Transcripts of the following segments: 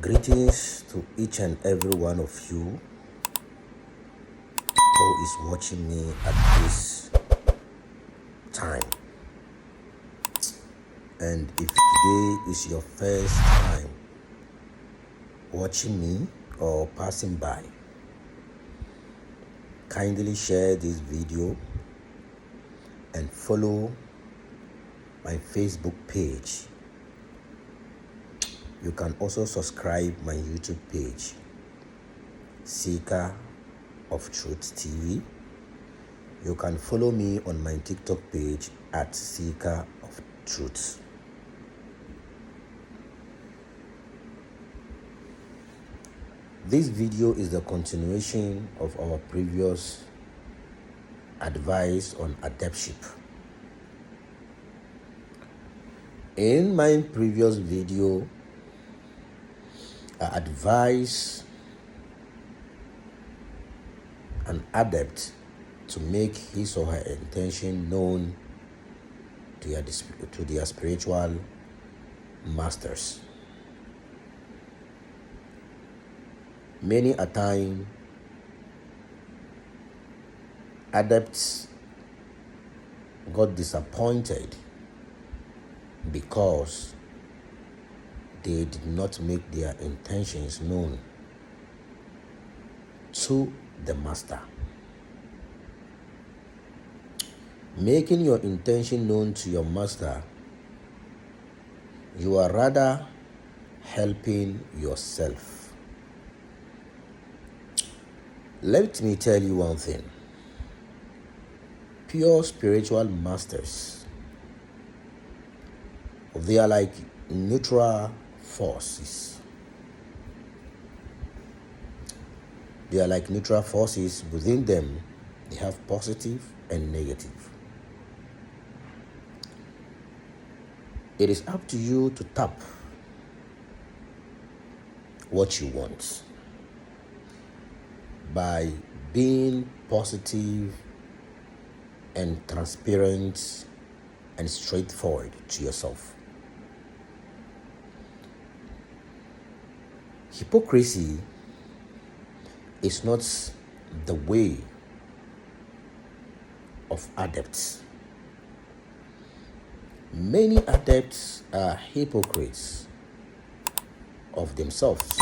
Greetings to each and every one of you who is watching me at this time. And if today is your first time watching me or passing by, kindly share this video and follow my Facebook page. You can also subscribe my YouTube page, Seeker of Truth TV. You can follow me on my TikTok page at Seeker of Truth. This video is the continuation of our previous advice on adeptship. In my previous video, I advise an adept to make his or her intention known to their spiritual masters. Many a time, adepts got disappointed because they did not make their intentions known to the master. Making your intention known to your master, you are rather helping yourself. Let me tell you one thing. Pure spiritual masters, they are like neutral forces. They are like neutral forces. Within them, they have positive and negative. It is up to you to tap what you want by being positive and transparent and straightforward to yourself. Hypocrisy is not the way of adepts. Many adepts are hypocrites of themselves.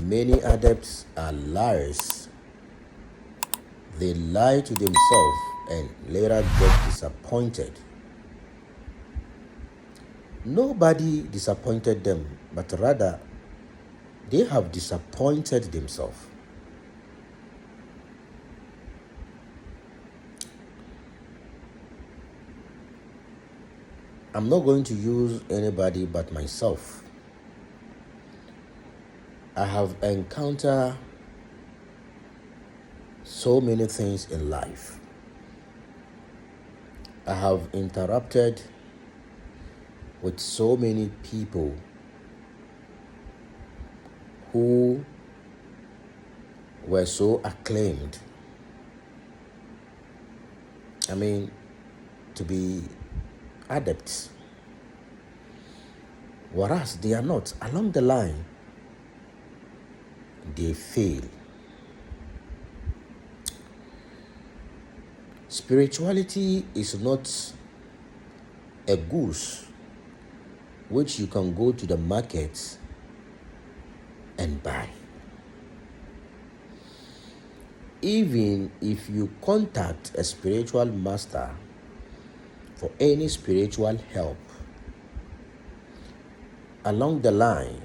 Many adepts are liars. They lie to themselves and later get disappointed. Nobody disappointed them, but rather they have disappointed themselves. I'm not going to use anybody but myself. I have encountered so many things in life. I have interacted with so many people who were so acclaimed. To be adepts. Whereas they are not. Along the line, they fail. Spirituality is not a goose which you can go to the market and buy. Even if you contact a spiritual master for any spiritual help, along the line,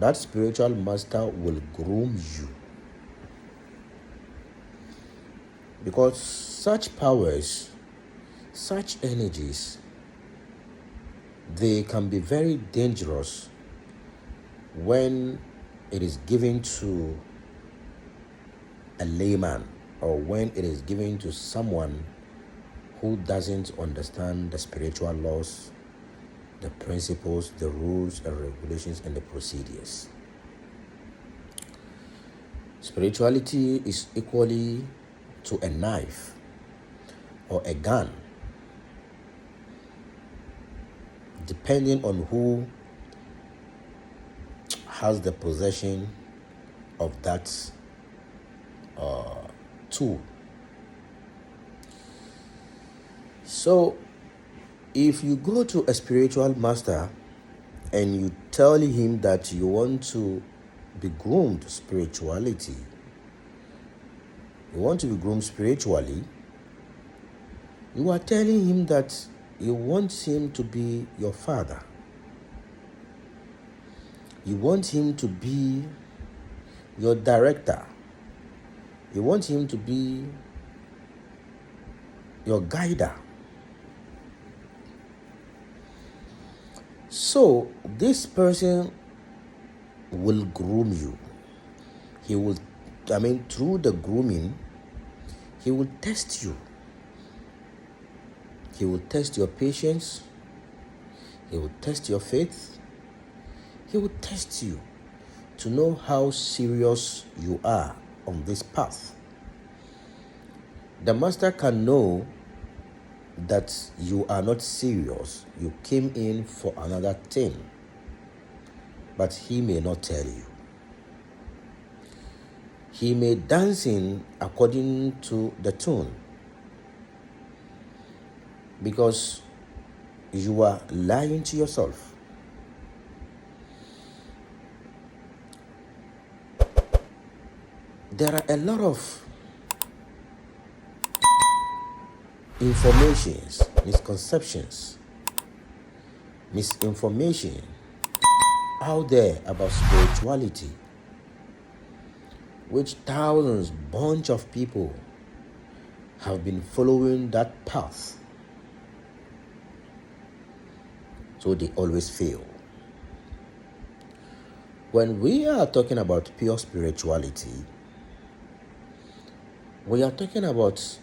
that spiritual master will groom you. Because such powers, such energies, they can be very dangerous when it is given to a layman or when it is given to someone who doesn't understand the spiritual laws, the principles, the rules and regulations, and the procedures. Spirituality is equally to a knife or a gun, depending on who has the possession of that tool. So if you go to a spiritual master and you tell him that you want to be groomed spiritually, you are telling him that you want him to be your father. You want him to be your director. You want him to be your guider. So this person will groom you. Through the grooming, he will test you. He will test your patience. He will test your faith. He will test you to know how serious you are on this path. The master can know that you are not serious. You came in for another thing, but he may not tell you. He may dance in according to the tune, because you are lying to yourself. There are a lot of informations, misconceptions, misinformation out there about spirituality, which thousands, bunch of people have been following that path. So they always fail. When we are talking about pure spirituality, we are talking about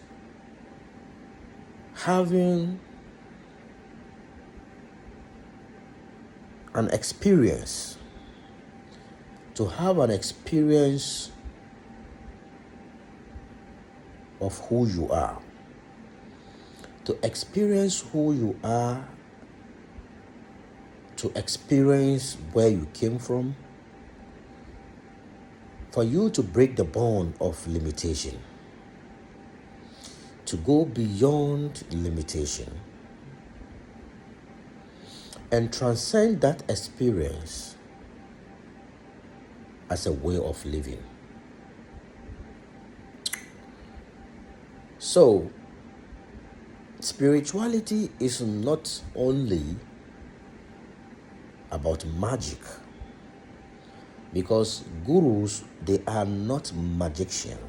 having an experience, to have an experience of who you are, to experience who you are, to experience where you came from, for you to break the bond of limitation, to go beyond limitation and transcend that experience as a way of living. So, spirituality is not only about magic, because gurus, they are not magicians.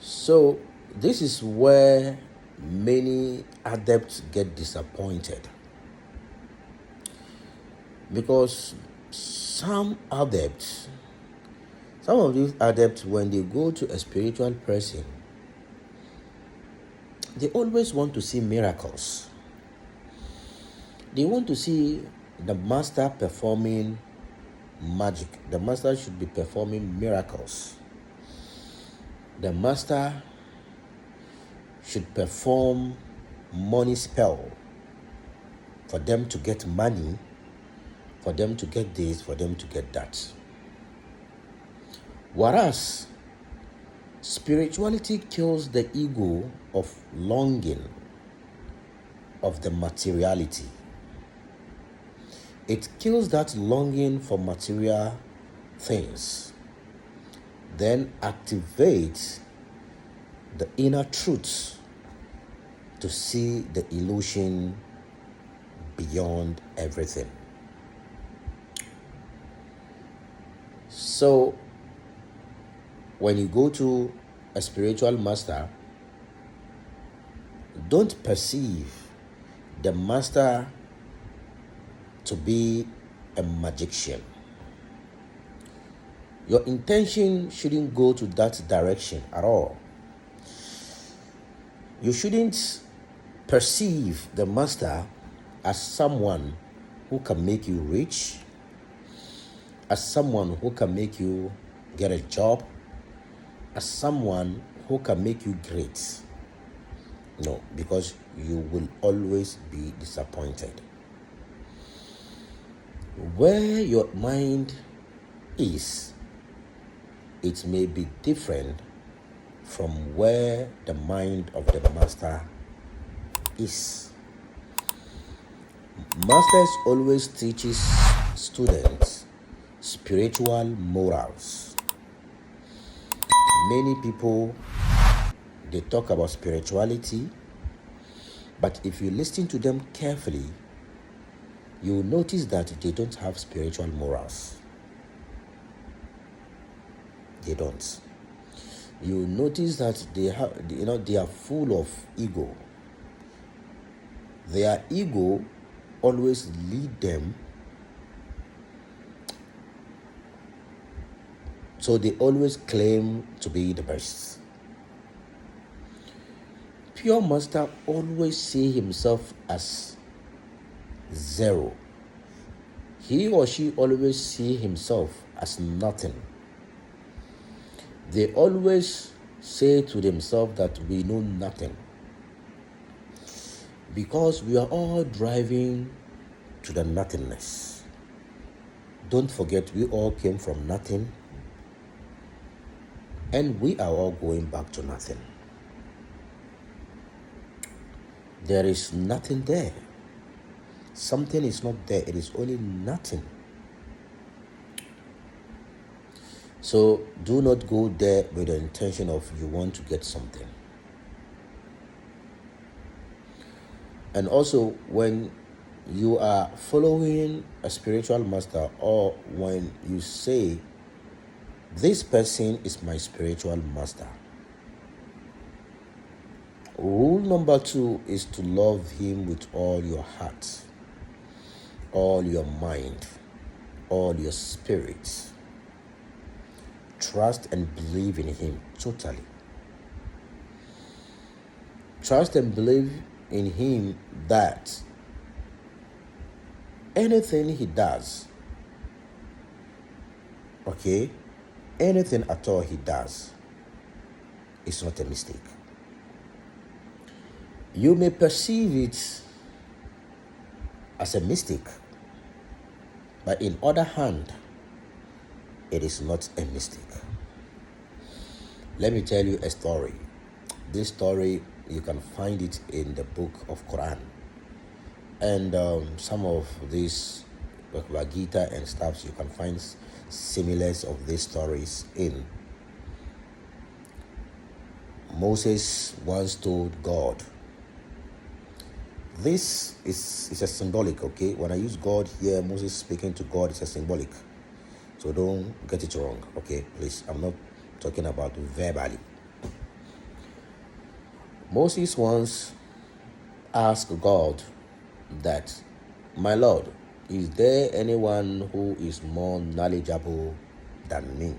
So this is where many adepts get disappointed, because some of these adepts, when they go to a spiritual person, they always want to see miracles. They want to see the master performing magic. The master should be performing miracles. The master should perform money spell for them to get money, for them to get this, for them to get that. Whereas spirituality kills the ego of longing of the materiality. It kills that longing for material things, then activates the inner truth to see the illusion beyond everything. So when you go to a spiritual master, don't perceive the master to be a magician. Your intention shouldn't go to that direction at all. You shouldn't perceive the master as someone who can make you rich, as someone who can make you get a job, as someone who can make you great. No, because you will always be disappointed. Where your mind is, it may be different from where the mind of the master is. Masters always teaches students spiritual morals. Many people, they talk about spirituality, but if you listen to them carefully, you will notice that they don't have spiritual morals. They don't. You will notice that they are full of ego. Their ego always lead them, so they always claim to be the best. Pure master always see himself as zero. He or she always see himself as nothing. They always say to themselves that we know nothing, because we are all driving to the nothingness. Don't forget, we all came from nothing, and we are all going back to nothing. There is nothing there. Something is not there. It is only nothing. So do not go there with the intention of you want to get something. And also, when you are following a spiritual master, or when you say, this person is my spiritual master, rule number 2 is to love him with all your heart, all your mind, all your spirit. Trust and believe in him totally. Trust and believe in him that anything he does, anything at all he does, is not a mistake. You may perceive it as a mistake, but in other hand, it is not a mistake. Let me tell you a story. This story, you can find it in the book of Quran, and some of these Bhagavad Gita and stuff, you can find similars of these stories in. Moses once told God, this is a symbolic, okay? When I use God here, Moses speaking to God, is a symbolic. So don't get it wrong, okay? Please, I'm not talking about verbally. Moses once asked God that, my Lord, is there anyone who is more knowledgeable than me?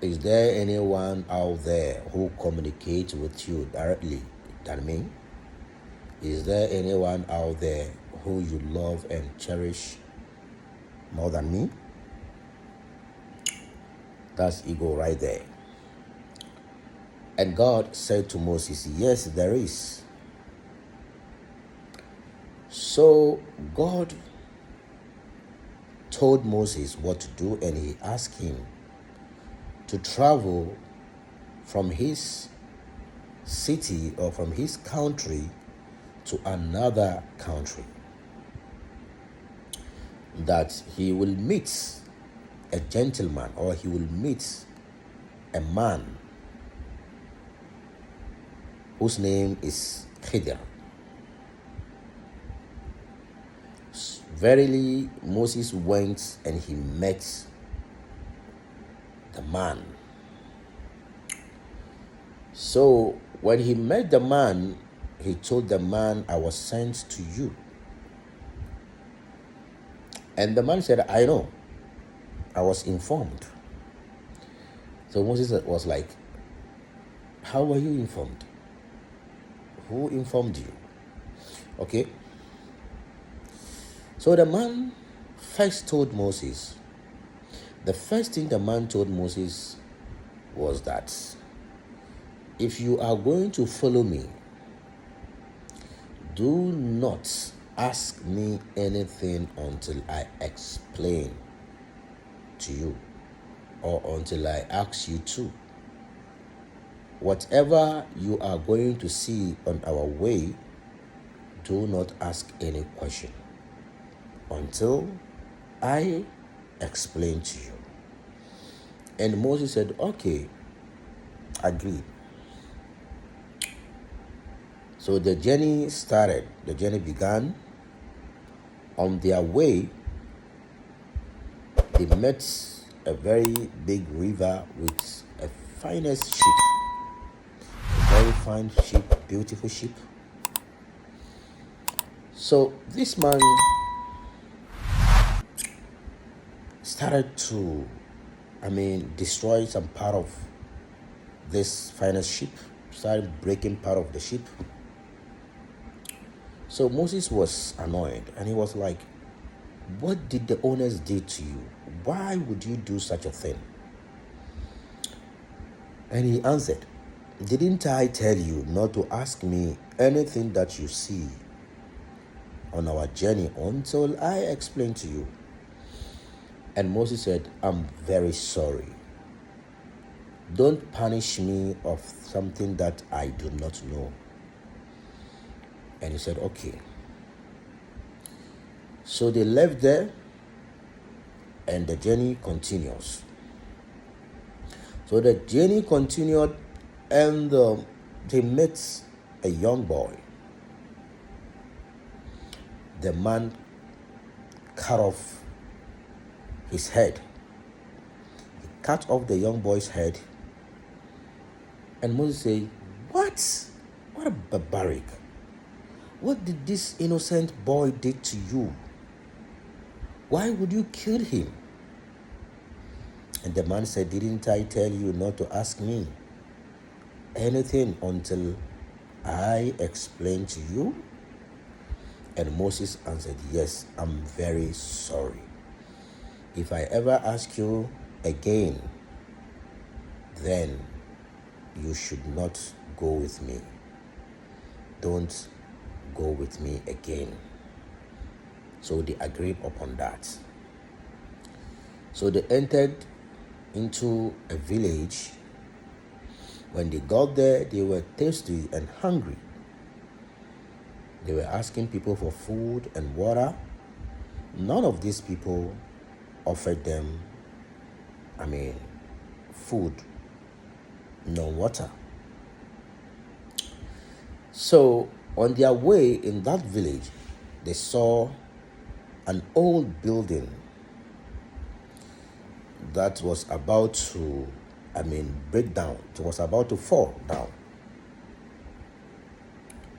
Is there anyone out there who communicates with you directly than me? Is there anyone out there who you love and cherish more than me? That's ego right there. And God said to Moses, yes, there is. So God told Moses what to do, and he asked him to travel from his city or from his country to another country, that he will meet a gentleman, or he will meet a man whose name is Khidr. Verily, Moses went and he met the man. So when he met the man, he told the man, I was sent to you. And the man said, I know, I was informed. So Moses was like, how were you informed? Who informed you? Okay. So the man first told Moses, the first thing the man told Moses was that, if you are going to follow me, do not ask me anything until I explain to you, or until I ask you to. Whatever you are going to see on our way, do not ask any question until I explain to you. And Moses said, okay, agreed. So the journey started, the journey began. On their way, they met a very big river with a finest ship, a very fine ship, beautiful ship. So this man started to, destroy some part of this finest ship, started breaking part of the ship. So Moses was annoyed, and he was like, what did the owners do to you? Why would you do such a thing? And he answered, didn't I tell you not to ask me anything that you see on our journey until I explain to you? And Moses said, I'm very sorry. Don't punish me of something that I do not know. And he said, okay. So they left there, and the journey continues. So the journey continued, and they met a young boy. The man cut off his head. He cut off the young boy's head. And Moses said, what? What a barbaric. What did this innocent boy did to you? Why would you kill him? And the man said, didn't I tell you not to ask me anything until I explain to you? And Moses answered, yes, I'm very sorry. If I ever ask you again, then you should not go with me. Don't go with me again. So they agreed upon that. So they entered into a village. When they got there, they were thirsty and hungry. They were asking people for food and water. None of these people offered them, food, no water. So on their way in that village, they saw an old building that was about to, break down. It was about to fall down.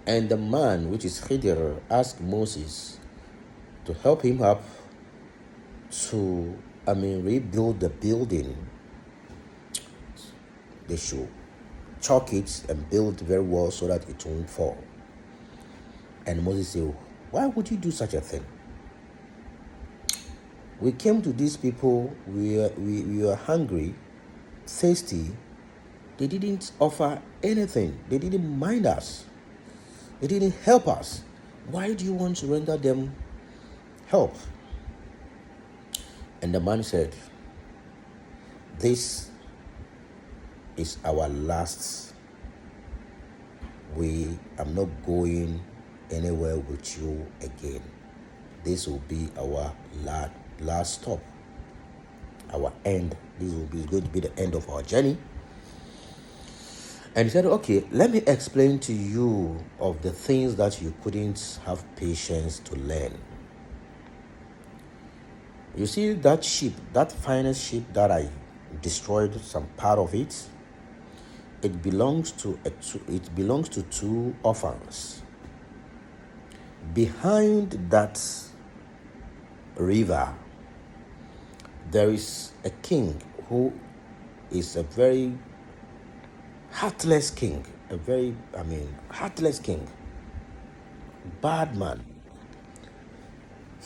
And the man, which is Hypocrite, asked Moses to help him up to, rebuild the building. They should chalk it and build very well so that it won't fall. And Moses said, why would you do such a thing? We came to these people, we were hungry, thirsty. They didn't offer anything. They didn't mind us. They didn't help us. Why do you want to render them help? And the man said, this is our last. I'm not going anywhere with you again. This will be our last stop, our end. This is going to be the end of our journey. And he said, okay, let me explain to you of the things that you couldn't have patience to learn. You see that ship, that finest ship that I destroyed some part of it, it belongs to two orphans. Behind that river, there is a king who is a very heartless king, heartless king, bad man.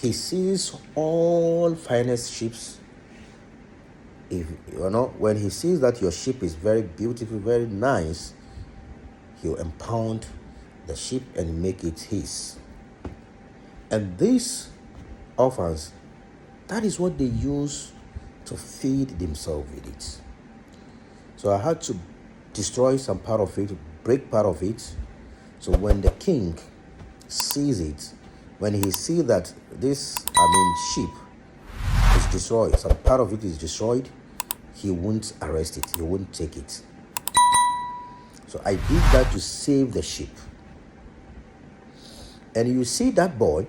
He sees all finest ships. When he sees that your ship is very beautiful, very nice, he'll impound the ship and make it his. And these orphans, that is what they use to feed themselves with it. So I had to destroy some part of it, break part of it. So when the king sees it, when he sees that this, sheep is destroyed, some part of it is destroyed, he won't arrest it, he won't take it. So I did that to save the sheep. And you see that boy,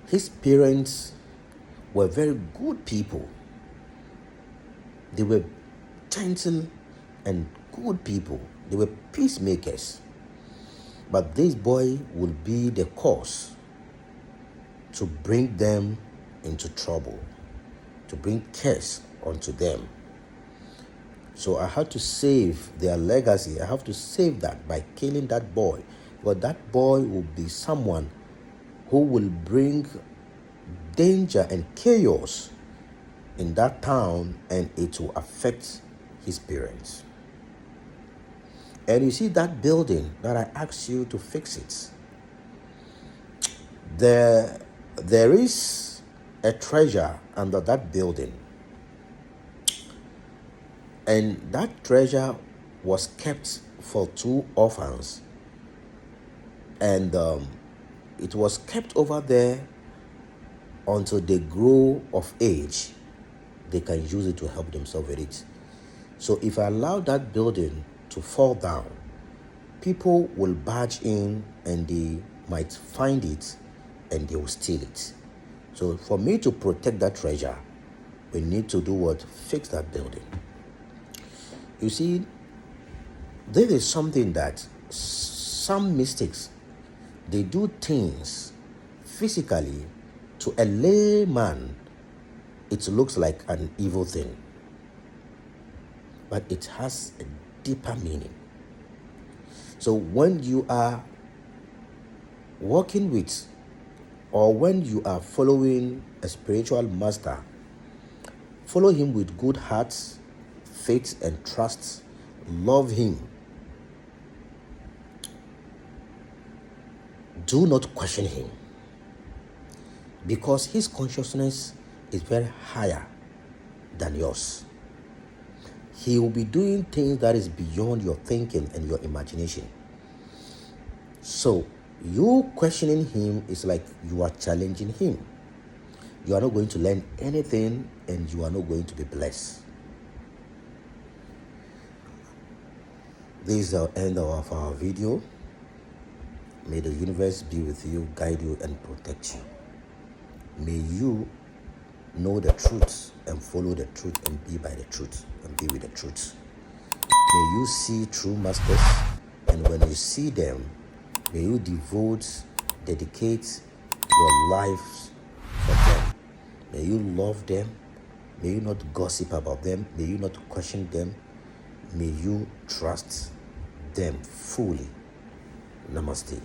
his parents were very good people. They were gentle and good people. They were peacemakers. But this boy will be the cause to bring them into trouble, to bring curse onto them. So I had to save their legacy. I have to save that by killing that boy. But that boy will be someone who will bring danger and chaos in that town, and it will affect his parents. And you see that building that I asked you to fix it. There is a treasure under that building. And that treasure was kept for 2 orphans. And it was kept over there until they grow of age. They can use it to help themselves with it. So if I allow that building to fall down, people will barge in and they might find it and they will steal it. So for me to protect that treasure, we need to do what? Fix that building. You see, there is something that some mystics, they do things physically to a layman. It looks like an evil thing, but it has a deeper meaning. So when you are working with, or when you are following a spiritual master, follow him with good hearts, faith and trust. Love him. Do not question him, because his consciousness is very higher than yours. He will be doing things that is beyond your thinking and your imagination. So you questioning him is like you are challenging him. You are not going to learn anything, and you are not going to be blessed. This is the end of our video. May the universe be with you, guide you, and protect you. May you know the truth and follow the truth and be by the truth and be with the truth. May you see true masters, and when you see them, may you dedicate your lives for them. May you love them. May you not gossip about them. May you not question them. May you trust them fully. Namaste.